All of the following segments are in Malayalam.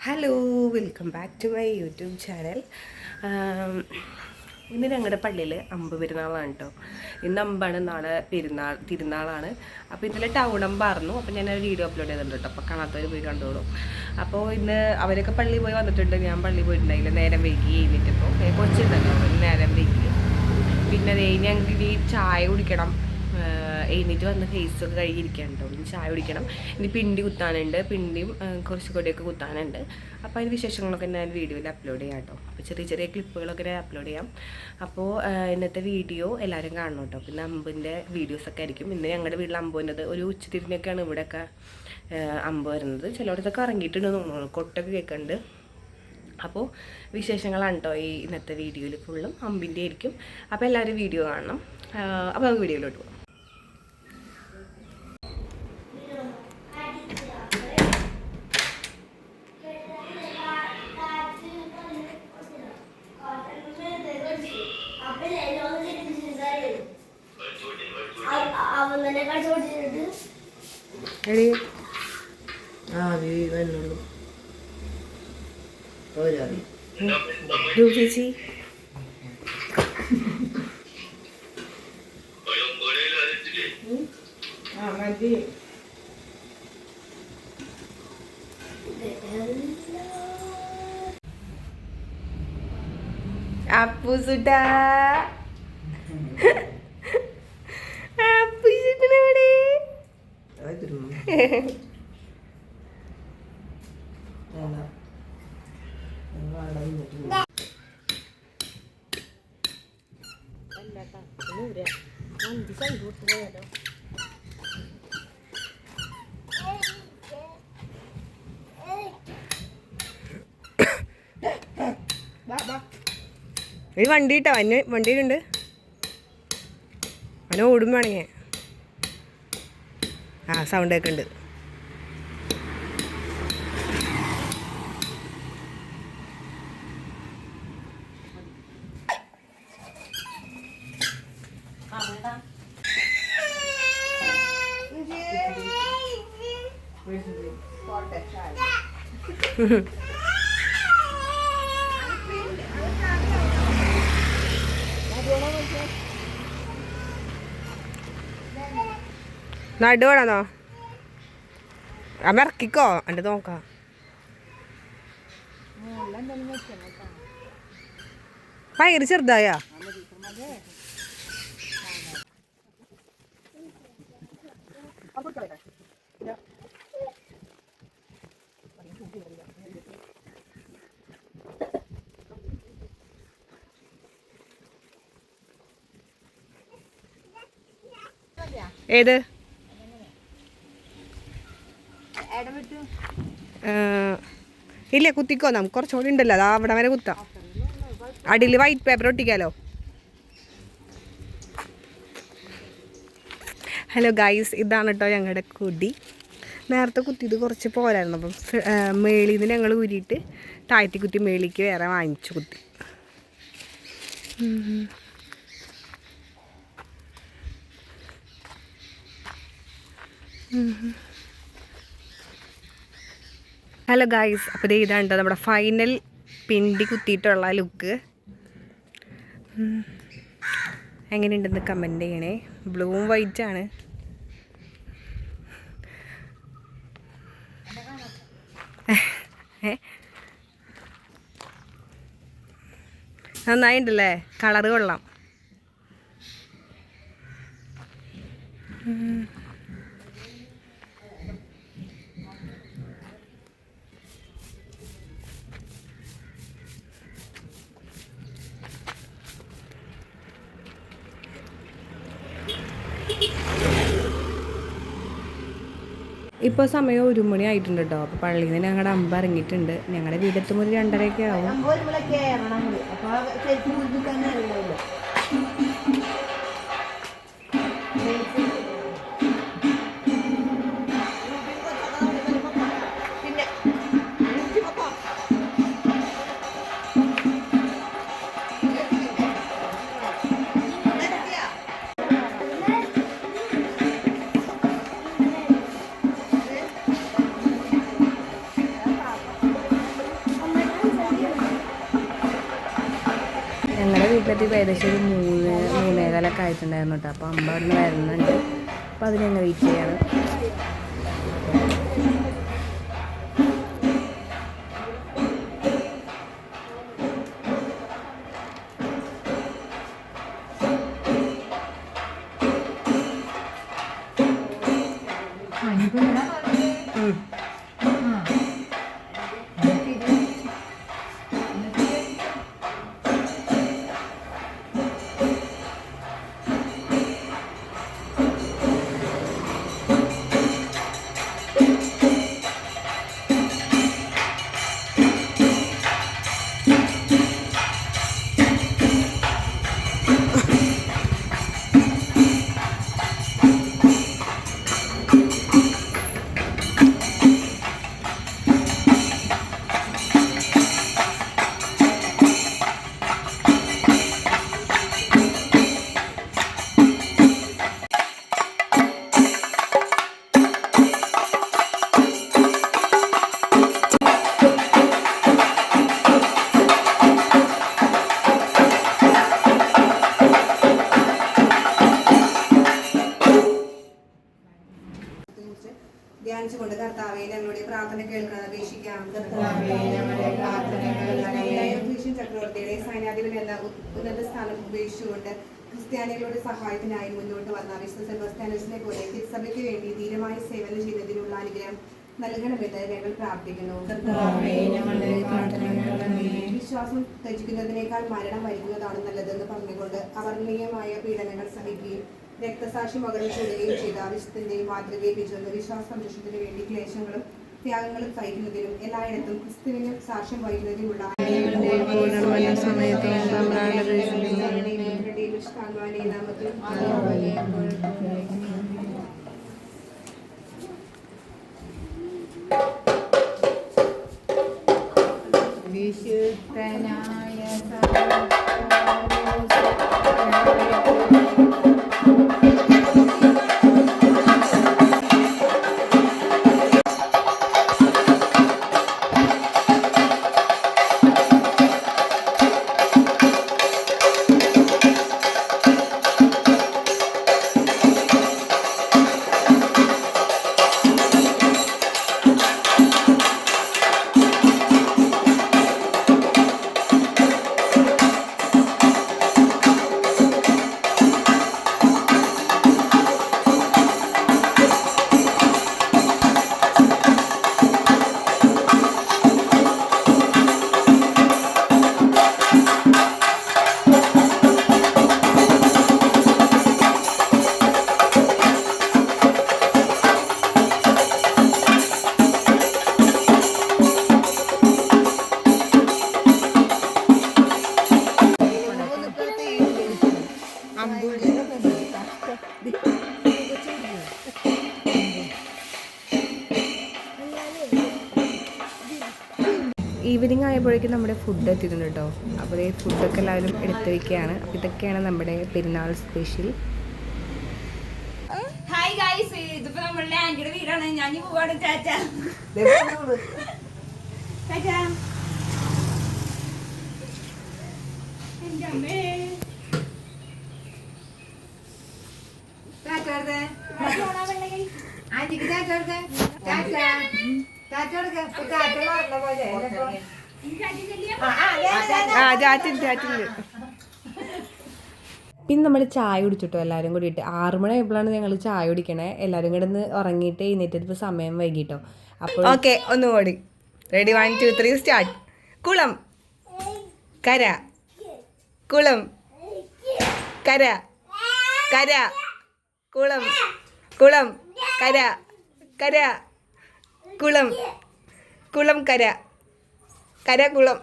Hello, welcome back to my YouTube channel. ഇന്ന് ഞങ്ങളുടെ പള്ളിയിൽ അമ്പ് പെരുന്നാളാണ് കേട്ടോ. ഇന്ന് അമ്പാണ്, നാളെ തിരുനാളാണ്. അപ്പോൾ ഇന്നലെ ടൗൺ അമ്പായിരുന്നു. അപ്പോൾ ഞാൻ ഒരു വീഡിയോ അപ്ലോഡ് ചെയ്തിട്ടുണ്ട് കേട്ടോ. അപ്പോൾ കാണാത്തവർ പോയി കണ്ടോളൂ. അപ്പോൾ ഇന്ന് അവരൊക്കെ പള്ളിയിൽ പോയി വന്നിട്ടുണ്ട്. ഞാൻ പള്ളിയിൽ പോയിട്ടുണ്ടായില്ല, നേരം വൈകി കഴിഞ്ഞിട്ടിപ്പോൾ കൊച്ചുണ്ടല്ലോ, നേരം വൈകി. പിന്നെ ഞങ്ങൾക്ക് ഇനി ചായ കുടിക്കണം. എഴുന്നേറ്റ് വന്ന് ഫേസൊക്കെ കഴുകിയിരിക്കാനുണ്ടോ, ഇനി ചായ കുടിക്കണം. ഇനി പിണ്ടി കുത്താനുണ്ട്, പിണ്ടിയും കുറച്ച് കൊടിയൊക്കെ കുത്താനുണ്ട്. അപ്പോൾ അതിന് വിശേഷങ്ങളൊക്കെ ഞാൻ വീഡിയോയിൽ അപ്ലോഡ് ചെയ്യാം കേട്ടോ. അപ്പോൾ ചെറിയ ചെറിയ ക്ലിപ്പുകളൊക്കെ ഞാൻ അപ്ലോഡ് ചെയ്യാം. അപ്പോൾ ഇന്നത്തെ വീഡിയോ എല്ലാവരും കാണണം കേട്ടോ. പിന്നെ അമ്പിൻ്റെ വീഡിയോസൊക്കെ ആയിരിക്കും. ഇന്ന് ഞങ്ങളുടെ വീട്ടിൽ അമ്പ് വരുന്നത് ഒരു ഉച്ചതിരിഞ്ഞൊക്കെയാണ് ഇവിടെയൊക്കെ അമ്പ് വരുന്നത്. ചിലയിടത്തൊക്കെ ഇറങ്ങിയിട്ടുണ്ട് തോന്നുന്നു, കൊട്ടൊക്കെ കേൾക്കുന്നുണ്ട്. അപ്പോൾ വിശേഷങ്ങളാണ് കേട്ടോ ഈ ഇന്നത്തെ വീഡിയോയിൽ ഫുള്ളും അമ്പിൻ്റെ ആയിരിക്കും. അപ്പോൾ എല്ലാവരും വീഡിയോ കാണണം. അപ്പോൾ നമുക്ക് വീഡിയോയിലോട്ട് പോകാം. ചേച്ചി അപ്പൂസുട്ടാ, അപ്പൂസുട്ടനവിടെ ഒരു വണ്ടി കിട്ടോ, അവന് വണ്ടിയിലുണ്ട്, അവനെ ഓടും വേണമെങ്കിൽ. ആ സൗണ്ട് ഒക്കെ ഉണ്ട്. നടുവാണോ? അമ്മ ഇറക്കിക്കോ, എൻ്റെ നോക്കാം. ഭയങ്കര ചെറുതായ ഏത് ഇല്ല, കുത്തിക്കോ. നമുക്ക് കുറച്ചുകൂടി ഉണ്ടല്ലോ, അതാ അവിടെ വരെ കുത്താം. അടിയിൽ വൈറ്റ് പേപ്പർ ഒട്ടിക്കാലോ. ഹലോ ഗൈസ്, ഇതാണ് കേട്ടോ ഞങ്ങളുടെ കൊടി. നേരത്തെ കുത്തിയത് കുറച്ച് പോരായിരുന്നു. അപ്പം മേളിൽ നിന്ന് ഞങ്ങൾ ഊരിയിട്ട് താഴ്ത്തി കുത്തി മേളിക്ക് വേറെ വാങ്ങിച്ചു കുത്തി. ഹലോ ഗായ്സ്, അപ്പോൾ ഇതാണ് കേട്ടോ നമ്മുടെ ഫൈനൽ പിണ്ടി കുത്തിയിട്ടുള്ള ലുക്ക്. എങ്ങനെയുണ്ടെന്ന് കമൻറ്റ് ചെയ്യണേ. ബ്ലൂവും വൈറ്റാണ്. നന്നായിട്ടുണ്ടല്ലേ, കളറ് കൊള്ളാം. ഇപ്പോൾ സമയം 1 മണി ആയിട്ടുണ്ട് കേട്ടോ. അപ്പോൾ പള്ളിയിൽ നിന്ന് ഞങ്ങളുടെ അമ്പ ഇറങ്ങിയിട്ടുണ്ട്. ഞങ്ങളുടെ വീടെത്തുമ്പോൾ ഒരു 2:30 ആവും. വീട്ടിലെത്തിയപ്പോൾ ഏകദേശം ഒരു 3-3:15 ആയിട്ടുണ്ടായിരുന്നു കേട്ടോ. അപ്പോൾ അമ്മ അവിടെ നിന്ന് വരുന്നുണ്ട്. അപ്പോൾ അതിനങ്ങ് വെയിറ്റ് ചെയ്യാണ്. ധ്യാനിച്ചുകൊണ്ട് കർത്താവേ ഞങ്ങളുടെ പ്രാർത്ഥന കേൾക്കാൻ അപേക്ഷിക്കാം. ചക്രവർത്തിയുടെ സൈന്യാധിപൻ എന്ന ഉന്നത സ്ഥാനം ഉപേക്ഷിച്ചുകൊണ്ട് ക്രിസ്ത്യാനികളുടെ സഹായത്തിനായി മുന്നോട്ട് വന്ന വിശുദ്ധ സെബാസ്റ്റ്യാനോസിനെ പോലെ തിരുസഭയ്ക്ക് വേണ്ടി ധീരമായ സേവനം ചെയ്യുന്നതിനുള്ള അനുഗ്രഹം നൽകണമെന്ന് ഞങ്ങൾ പ്രാർത്ഥിക്കുന്നു. വിശ്വാസം ത്യജിക്കുന്നതിനേക്കാൾ മരണം വരിക്കുന്നതാണ് നല്ലതെന്ന് പറഞ്ഞുകൊണ്ട് അവർണ്ണീയമായ പീഡനങ്ങൾ സഹിക്കുകയും രക്തസാക്ഷി മകരം ചൂടുകയും ചെയ്ത വിശുദ്ധന്റെയും മാതൃകയെ പിടിച്ചുകൊണ്ട് വിശ്വാസ സംരക്ഷണത്തിന് വേണ്ടി ക്ലേശങ്ങളും ത്യാഗങ്ങളും സഹിക്കുന്നതിനും എല്ലായിടത്തും ക്രിസ്തുവിനും സാക്ഷ്യം വഹിക്കുന്നതിനുള്ള വിശുദ്ധനായ ഈവനിങ് ആയപ്പോഴേക്കും നമ്മുടെ ഫുഡ് എത്തിയിട്ടുണ്ട് കേട്ടോ. അപ്പോൾ ഈ ഫുഡൊക്കെ എല്ലാവരും എടുത്ത് വയ്ക്കുകയാണ്. അപ്പോൾ ഇതൊക്കെയാണ് നമ്മുടെ പെരുന്നാൾ സ്പെഷ്യൽ. ഹായ് ഗൈസ്, ഇതിപ്പോ നമ്മളുടെ ആന്റിയുടെ വീടാണ്. ഞാൻ പോവാണ്. ചാച്ചാ ചാച്ചാ എന്റെ അമ്മേ ആന്റിക്ക് പിന്നെ നമ്മൾ ചായ കുടിച്ചിട്ടോ എല്ലാവരും കൂടിയിട്ട്. 6 മണിയായപ്പോഴാണ് ഞങ്ങൾ ചായ കുടിക്കണേ. എല്ലാവരും കിടന്ന് ഉറങ്ങിയിട്ട് എഴുന്നേറ്റപ്പോൾ സമയം വൈകിട്ടോ. അപ്പോൾ ഓക്കെ, ഒന്നുകൂടി റെഡി, 1 2 3 സ്റ്റാർട്ട്. കുളം കര, കുളം കര, കര കുളം, കുളം കര, കര കുളം, കുളം കര, കര കുളം.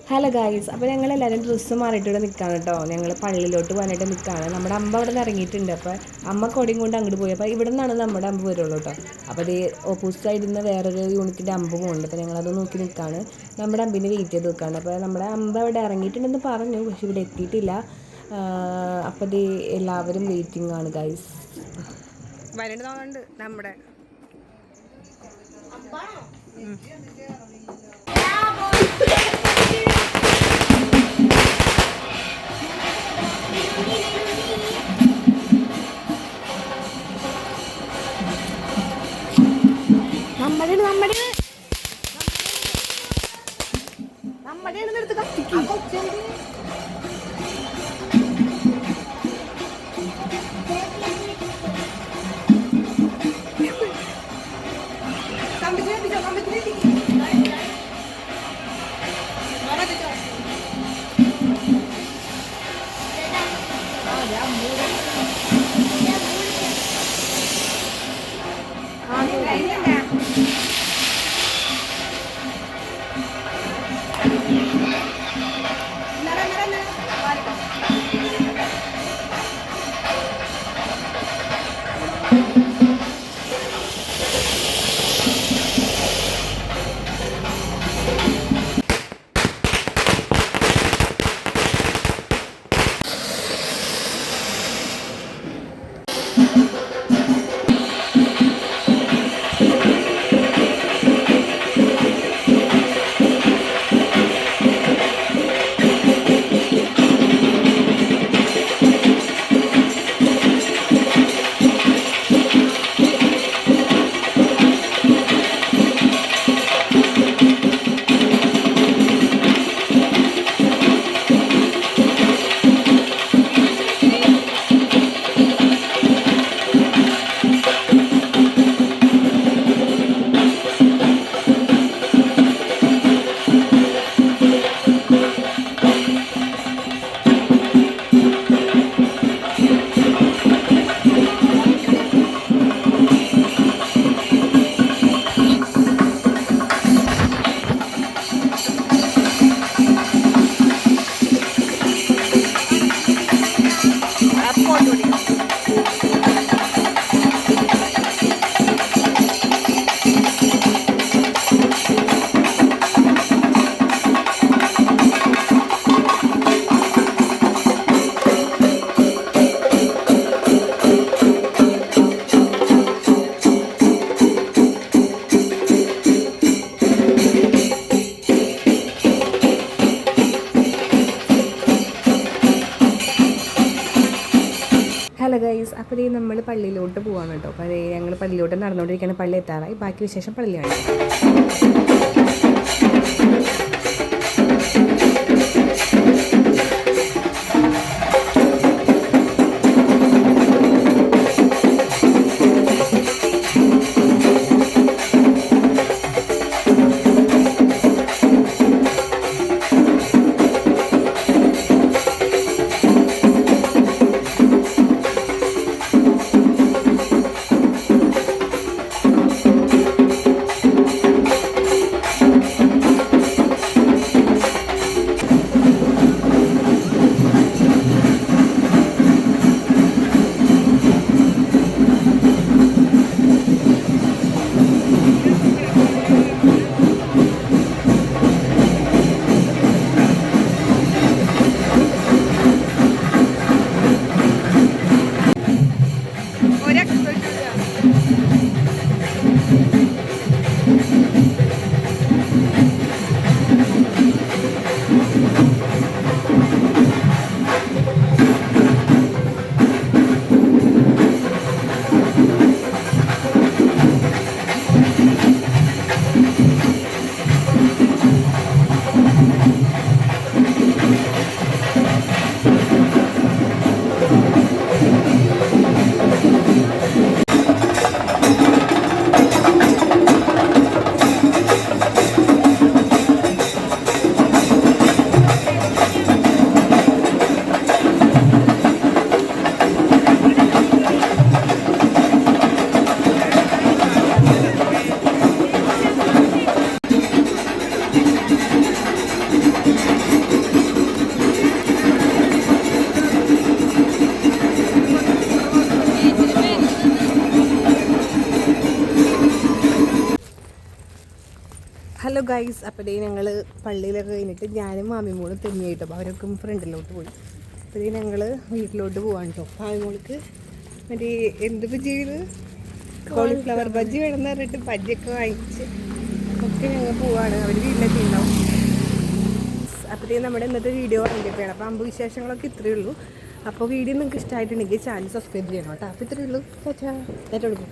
ഹലോ ഗായ്സ്, അപ്പോൾ ഞങ്ങളെല്ലാവരും ഡ്രസ്സ് മാറിയിട്ട് നിൽക്കുകയാണ് കേട്ടോ. ഞങ്ങൾ പള്ളിയിലോട്ട് പോകാനായിട്ട് നിൽക്കുകയാണ്. നമ്മുടെ അമ്മ അവിടെ നിന്ന് ഇറങ്ങിയിട്ടുണ്ട്. അപ്പോൾ അമ്മ കൊടിയും കൊണ്ട് അങ്ങോട്ട് പോയി. അപ്പോൾ ഇവിടെ നിന്നാണ് നമ്മുടെ അമ്പ് വരുള്ളൂ കേട്ടോ. അപ്പോൾ അത് ഓപ്പോസിറ്റ് സൈഡിൽ നിന്ന് വേറൊരു യൂണിറ്റിൻ്റെ അമ്പ് പോകുന്നുണ്ട്. അപ്പോൾ ഞങ്ങളത് നോക്കി നിൽക്കുകയാണ്. നമ്മുടെ അമ്പിനെ വെയിറ്റ് ചെയ്ത് നിൽക്കുകയാണ്. അപ്പോൾ നമ്മുടെ അമ്പ് അവിടെ ഇറങ്ങിയിട്ടുണ്ടെന്ന് പറഞ്ഞു, പക്ഷെ ഇവിടെ എത്തിയിട്ടില്ല. അപ്പോൾ ഇത് എല്ലാവരും വെയിറ്റിംഗ് ആണ് ഗായ്സ്. വരണ്ട് തോന്നുന്നുണ്ട് നമ്മുടെ ഹലോ ഗൈസ്, അപ്പോൾ ഈ നമ്മൾ പള്ളിയിലോട്ട് പോവാണ് കേട്ടോ. അപ്പോൾ അതേ ഞങ്ങൾ പള്ളിയിലോട്ട് നടന്നുകൊണ്ടിരിക്കുകയാണ്. പള്ളി എത്താറായി. ബാക്കി വിശേഷം പള്ളിയാണ്. ഹലോ ഗൈസ്, അപ്പോൾ ഞങ്ങൾ പള്ളിയിലൊക്കെ കഴിഞ്ഞിട്ട് ഞാനും മാമിമോളും തെന്നിയായിട്ടോ. അപ്പോൾ അവരൊക്കെ ഫ്രണ്ടിലോട്ട് പോയി. അപ്പോൾ ഞങ്ങൾ വീട്ടിലോട്ട് പോകാൻ കേട്ടോ. മാമിമോൾക്ക് മറ്റേ എന്ത് ബജ്ജി ചെയ്ത് കോളിഫ്ലവർ ബജ്ജി വേണമെന്ന് പറഞ്ഞിട്ട് ബജ്ജിയൊക്കെ വാങ്ങിച്ച് അപ്പോൾ വീട്ടിലേക്ക് ഞങ്ങൾ പോവാണ്. അവർ വീട്ടിലെത്തിയിട്ടുണ്ടാവും. അപ്പോഴത്തേക്കും നമ്മുടെ ഇന്നത്തെ വീഡിയോ വൈകിട്ടാണ്. അപ്പോൾ അമ്പ് വിശേഷങ്ങളൊക്കെ ഇത്രയേ ഉള്ളൂ. അപ്പോൾ വീഡിയോ നിങ്ങൾക്ക് ഇഷ്ടമായിട്ടുണ്ടെങ്കിൽ ചാനൽ സബ്സ്ക്രൈബ് ചെയ്യണം കേട്ടോ. അപ്പോൾ ഇത്രയേ ഉള്ളൂ. ചേട്ടാ കൊടുക്കും.